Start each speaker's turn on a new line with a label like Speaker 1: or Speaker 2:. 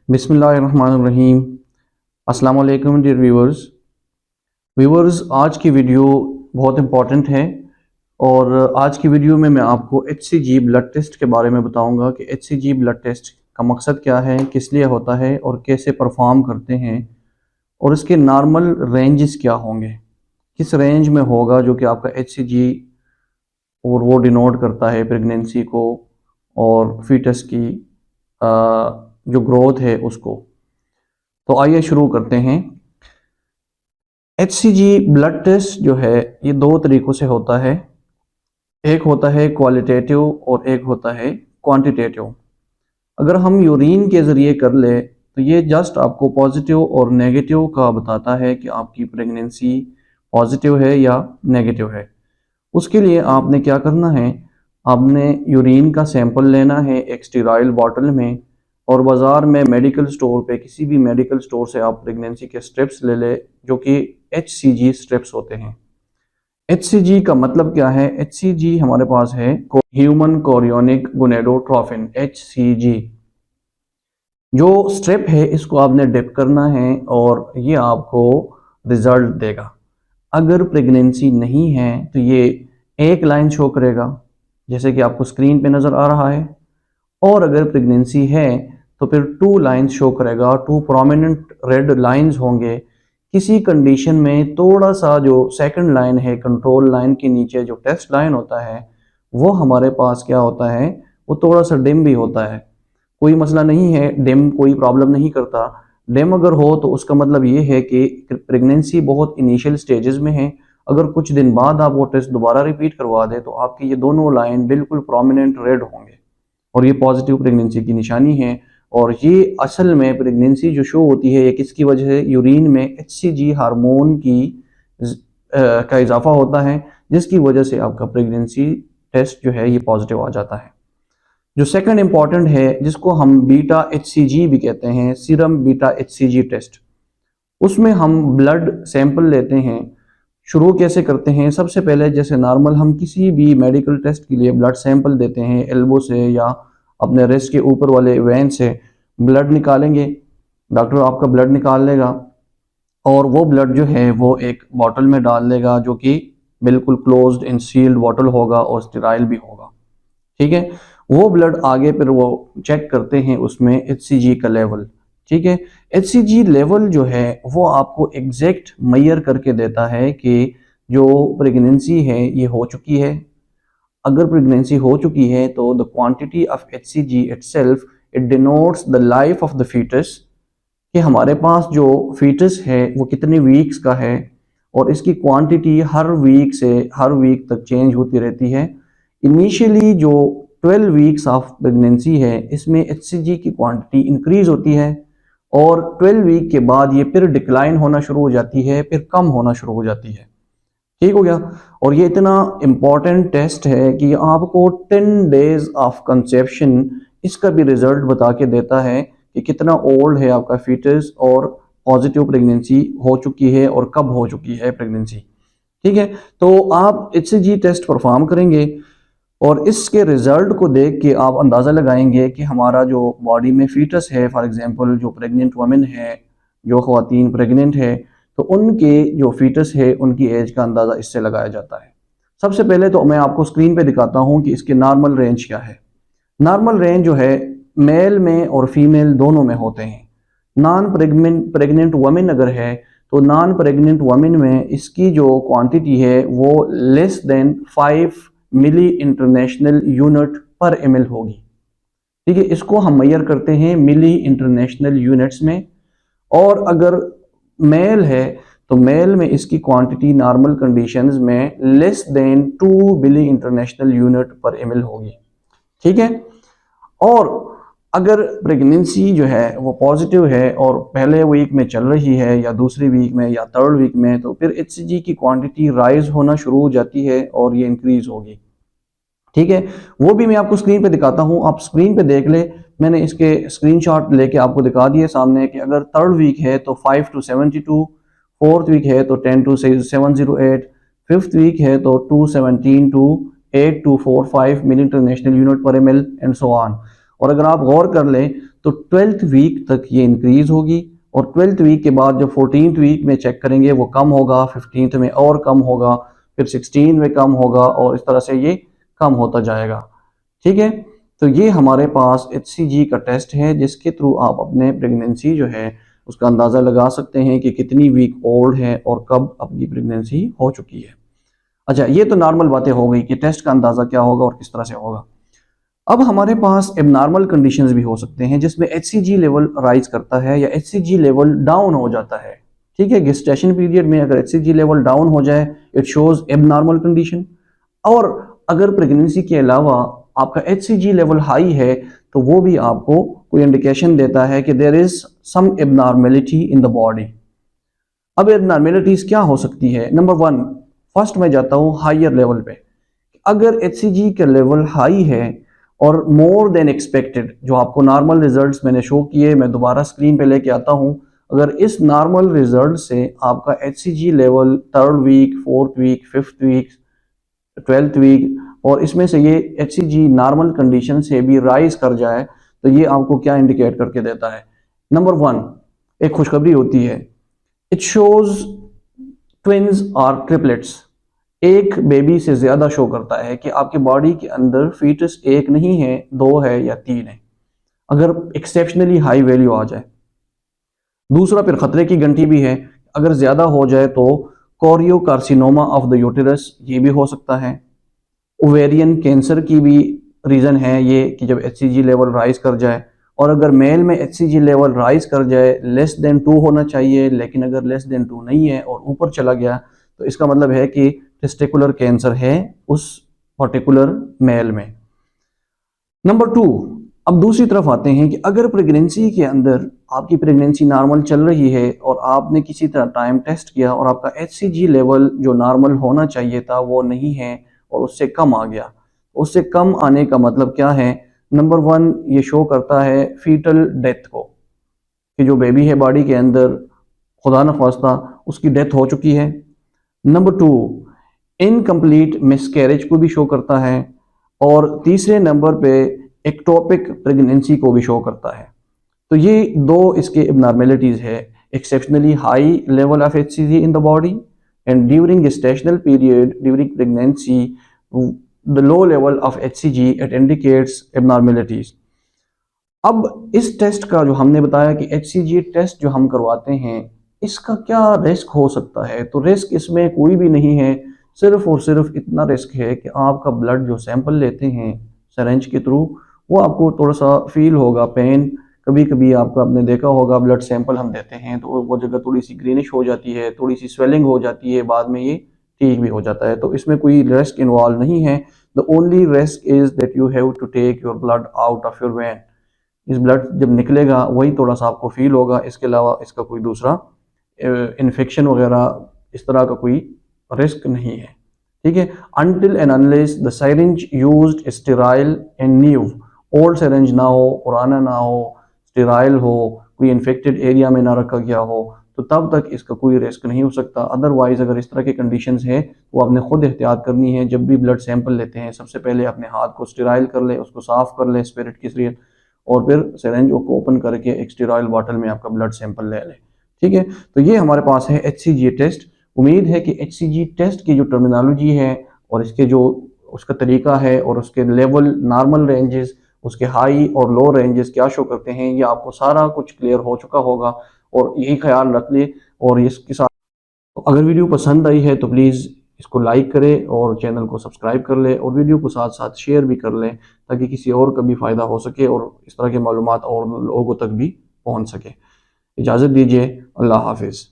Speaker 1: बिस्मिल्लाहिर्रहमानिर्रहीम। अस्सलाम वालेकुम डियर व्यूवर्स, आज की वीडियो बहुत इम्पॉर्टेंट है और आज की वीडियो में मैं आपको HCG ब्लड टेस्ट के बारे में बताऊंगा कि HCG ब्लड टेस्ट का मकसद क्या है, किस लिए होता है और कैसे परफॉर्म करते हैं और इसके नॉर्मल रेंजेस क्या होंगे, किस रेंज में होगा जो कि आपका HCG और वो डिनोट करता है प्रेगनेंसी को और फीटस की जो ग्रोथ है उसको। तो आइए शुरू करते हैं। HCG ब्लड टेस्ट जो है ये दो तरीक़ों से होता है, एक होता है क्वालिटेटिव और एक होता है क्वांटिटेटिव। अगर हम यूरिन के ज़रिए कर ले तो ये जस्ट आपको पॉजिटिव और नेगेटिव का बताता है कि आपकी प्रेगनेंसी पॉजिटिव है या नेगेटिव है। उसके लिए आपने क्या करना है, आपने यूरिन का सैंपल लेना है एक स्टीराइल बॉटल में और बाज़ार में मेडिकल स्टोर पे किसी भी मेडिकल स्टोर से आप प्रेगनेंसी के स्ट्रिप्स ले ले जो कि HCG स्ट्रिप्स होते हैं। HCG का मतलब क्या है? HCG हमारे पास है ह्यूमन कोरियोनिक गोनेडोट्रोफिन HCG। जो स्ट्रिप है इसको आपने डिप करना है और ये आपको रिजल्ट देगा। अगर प्रेगनेंसी नहीं है तो ये एक लाइन शो करेगा जैसे कि आपको स्क्रीन पे नज़र आ रहा है, और अगर प्रेगनेंसी है तो फिर 2 लाइन्स शो करेगा, 2 प्रोमिनेंट रेड लाइंस होंगे। किसी कंडीशन में थोड़ा सा जो सेकंड लाइन है कंट्रोल लाइन के नीचे जो टेस्ट लाइन होता है वो हमारे पास क्या होता है, वो थोड़ा सा डिम भी होता है। कोई मसला नहीं है, डिम कोई प्रॉब्लम नहीं करता। डिम अगर हो तो उसका मतलब ये है कि प्रेगनेंसी बहुत इनिशियल स्टेजेस में है। अगर कुछ दिन बाद आप वो टेस्ट दोबारा रिपीट करवा दें तो आपकी ये दोनों लाइन बिल्कुल प्रोमिनेंट रेड होंगे और ये पॉजिटिव प्रेगनेंसी की निशानी है। और ये असल में प्रेगनेंसी जो शो होती है ये किसकी वजह से, यूरिन में HCG हार्मोन की का इजाफा होता है जिसकी वजह से आपका प्रेगनेंसी टेस्ट जो है ये पॉजिटिव आ जाता है। जो सेकंड इंपॉर्टेंट है जिसको हम बीटा HCG भी कहते हैं, सीरम बीटा HCG टेस्ट, उसमें हम ब्लड सैंपल लेते हैं। शुरू कैसे करते हैं? सबसे पहले जैसे नॉर्मल हम किसी भी मेडिकल टेस्ट के लिए ब्लड सैंपल देते हैं, एल्बो से या अपने रिस्ट के ऊपर वाले वेन से ब्लड निकालेंगे। डॉक्टर आपका ब्लड निकाल लेगा और वो ब्लड जो है वो एक बॉटल में डाल लेगा जो कि बिल्कुल क्लोज्ड इन सील्ड बॉटल होगा और स्टेराइल भी होगा। ठीक है, वो ब्लड आगे फिर वो चेक करते हैं उसमें HCG का लेवल। ठीक है, HCG लेवल जो है वो आपको एग्जैक्ट मेजर करके देता है कि जो प्रेगनेंसी है ये हो चुकी है। अगर प्रेगनेंसी हो चुकी है तो the quantity of HCG itself it denotes the life of the foetus, कि हमारे पास जो फीटस है वो कितने वीक्स का है और इसकी क्वांटिटी हर वीक तक चेंज होती रहती है। इनिशियली जो 12 वीक्स ऑफ प्रेगनेंसी है इसमें HCG की क्वांटिटी इंक्रीज होती है और 12 वीक के बाद ये फिर डिक्लाइन होना शुरू हो जाती है, फिर कम होना शुरू हो जाती है। ठीक हो गया। और ये इतना इम्पॉर्टेंट टेस्ट है कि आपको 10 डेज ऑफ कंसेप्शन इसका भी रिजल्ट बता के देता है कि कितना ओल्ड है आपका फीटस और पॉजिटिव प्रेगनेंसी हो चुकी है और कब हो चुकी है प्रेगनेंसी। ठीक है, तो आप HCG टेस्ट परफॉर्म करेंगे और इसके रिजल्ट को देख के आप अंदाज़ा लगाएंगे कि हमारा जो बॉडी में फीटस है, फॉर एग्जांपल जो प्रेग्नेंट वुमेन है, जो ख़वातीन प्रेग्नेंट है, तो उनके जो फीटस है उनकी एज का अंदाज़ा इससे लगाया जाता है। सबसे पहले तो मैं आपको स्क्रीन पे दिखाता हूँ कि इसके नॉर्मल रेंज क्या है। नॉर्मल रेंज जो है मेल में और फीमेल दोनों में होते हैं। नॉन प्रेग्नेंट वुमेन अगर है तो नॉन प्रेग्नेंट वुमेन में इसकी जो क्वांटिटी है वो लेस देन 5 मिली इंटरनेशनल यूनिट पर ml होगी। ठीक है, इसको हम मेजर करते हैं मिली इंटरनेशनल यूनिट्स में। और अगर मेल है तो मेल में इसकी क्वांटिटी नॉर्मल कंडीशंस में लेस देन 2 मिली इंटरनेशनल यूनिट पर ml होगी। ठीक है, और अगर प्रेगनेंसी जो है वो पॉजिटिव है और पहले वीक में चल रही है या दूसरी वीक में या थर्ड वीक में, तो फिर HCG की क्वांटिटी राइज होना शुरू हो जाती है और ये इंक्रीज होगी। ठीक है, वो भी मैं आपको स्क्रीन पे दिखाता हूँ, आप स्क्रीन पे देख ले। मैंने इसके स्क्रीनशॉट लेके आपको दिखा दिए सामने कि अगर थर्ड वीक है तो 5 to 72, फोर्थ वीक है तो 10 to 708, फिफ्थ वीक है तो 217 to 8245 मिली इंटरनेशनल यूनिट पर ml एंड सो ऑन। और अगर आप गौर कर लें तो 12th वीक तक ये इंक्रीज होगी और 12th वीक के बाद जब 14th वीक में चेक करेंगे वो कम होगा, 15th में और कम होगा, फिर 16 में कम होगा और इस तरह से ये कम होता जाएगा। ठीक है, तो ये हमारे पास HCG का टेस्ट है जिसके थ्रू आप अपने प्रेगनेंसी जो है उसका अंदाज़ा लगा सकते हैं कि कितनी वीक ओल्ड है और कब आपकी प्रेगनेंसी हो चुकी है। अच्छा, ये तो नॉर्मल बातें हो गई कि टेस्ट का अंदाज़ा क्या होगा और किस तरह से होगा। अब हमारे पास एबनॉर्मल कंडीशंस भी हो सकते हैं जिसमें HCG लेवल राइज करता है या HCG लेवल डाउन हो जाता है। ठीक है, गेस्टेशन पीरियड में अगर HCG लेवल डाउन हो जाए इट शोज एबनॉर्मल कंडीशन, और अगर प्रेगनेंसी के अलावा आपका HCG लेवल हाई है तो वो भी आपको कोई इंडिकेशन देता है कि there is some abnormality in the body. अब एबनॉर्मेलिटीज क्या हो सकती है? नंबर 1, फर्स्ट मैं जाता हूँ हायर लेवल पे। अगर HCG का लेवल हाई है और मोर देन एक्सपेक्टेड, जो आपको नॉर्मल रिजल्ट्स मैंने शो किए, मैं दोबारा स्क्रीन पे लेके आता हूँ, अगर इस नॉर्मल रिजल्ट से आपका HCG level 3rd week, 4th week, 5th week, 12th week और इसमें से ये HCG नॉर्मल कंडीशन से भी राइज कर जाए तो ये आपको क्या इंडिकेट करके देता है? नंबर 1, एक खुशखबरी होती है, इट शोज ट्विन्स और ट्रिपलेट्स, एक बेबी से ज्यादा शो करता है कि आपकी बॉडी के अंदर फीटस एक नहीं है, 2 है या 3 है, अगर एक्सेप्शनली हाई वैल्यू आ जाए। दूसरा फिर खतरे की घंटी भी है, अगर ज्यादा हो जाए तो कोरियोकार्सिनोमा ऑफ द यूटेरस, ये भी हो सकता है। ओवेरियन कैंसर की भी रीजन है ये कि जब HCG लेवल राइज कर जाए, और अगर मेल में HCG लेवल राइज कर जाए लेस देन 2 होना चाहिए, लेकिन अगर लेस देन 2 नहीं है और ऊपर चला गया तो इसका मतलब है कि टेस्टिकुलर कैंसर है उस पर्टिकुलर मेल में। नंबर 2, अब दूसरी तरफ आते हैं कि अगर प्रेगनेंसी के अंदर आपकी प्रेगनेंसी नॉर्मल चल रही है और आपने किसी तरह टाइम टेस्ट किया और आपका HCG लेवल जो नॉर्मल होना चाहिए था वो नहीं है और उससे कम आ गया, उससे कम आने का मतलब क्या है? नंबर 1, ये शो करता है फीटल डेथ को, कि जो बेबी है बॉडी के अंदर खुदा न खास्ता उसकी डेथ हो चुकी है। नंबर 2, इनकम्प्लीट मिसकैरेज को भी शो करता है, और तीसरे नंबर पे एक्टोपिक प्रेगनेंसी को भी शो करता है। तो ये 2 इसके एबनॉर्मेलिटीज है, exceptionally high level of HCG in the body and during gestational period during pregnancy the low level of HCG it indicates abnormalities। अब इस टेस्ट का जो हमने बताया कि HCG टेस्ट जो हम करवाते हैं इसका क्या रिस्क हो सकता है, तो रिस्क इसमें कोई भी नहीं है, सिर्फ और सिर्फ इतना रिस्क है कि आपका ब्लड जो सैंपल लेते हैं सिरिंज के थ्रू वो आपको थोड़ा सा फील होगा पेन, कभी कभी आपका आपने देखा होगा ब्लड सैंपल हम देते हैं तो वो जगह थोड़ी सी ग्रीनिश हो जाती है, थोड़ी सी स्वेलिंग हो जाती है, बाद में ये ठीक भी हो जाता है, तो इसमें कोई रिस्क इन्वॉल्व नहीं है। The only risk is that you have to take your blood out of your vein, इस ब्लड जब निकलेगा वही थोड़ा सा आपको फील होगा, इसके अलावा इसका कोई दूसरा इन्फेक्शन वगैरह इस तरह का कोई रिस्क नहीं है। ठीक है, until and unless the syringe used sterile and new, old syringe ना हो, पुराना ना हो, स्टेराइल हो, कोई इन्फेक्टेड एरिया में ना रखा गया हो, तो तब तक इसका कोई रिस्क नहीं हो सकता। अदरवाइज अगर इस तरह के कंडीशंस है तो आपने खुद एहतियात करनी है, जब भी ब्लड सैंपल लेते हैं सबसे पहले अपने हाथ को स्टेराइल कर ले, उसको साफ कर ले स्पिरिट के जरिए, और फिर सिरिंज को ओपन करके एक स्टेराइल बॉटल में आपका ब्लड सैंपल ले लें। ठीक है, तो ये हमारे पास है HCG टेस्ट। उम्मीद है कि HCG टेस्ट की जो टर्मिनोलॉजी है और इसके जो उसका तरीका है और उसके लेवल नॉर्मल रेंजेस, उसके हाई और लो रेंजेस क्या शो करते हैं, ये आपको सारा कुछ क्लियर हो चुका होगा, और यही ख्याल रख ले। और इसके साथ अगर वीडियो पसंद आई है तो प्लीज़ इसको लाइक करें और चैनल को सब्सक्राइब कर ले, और वीडियो को साथ साथ शेयर भी कर लें ताकि किसी और का भी फ़ायदा हो सके और इस तरह के मालूमात और लोगों तक भी पहुंच सके। इजाज़त दीजिए, अल्लाह हाफिज़।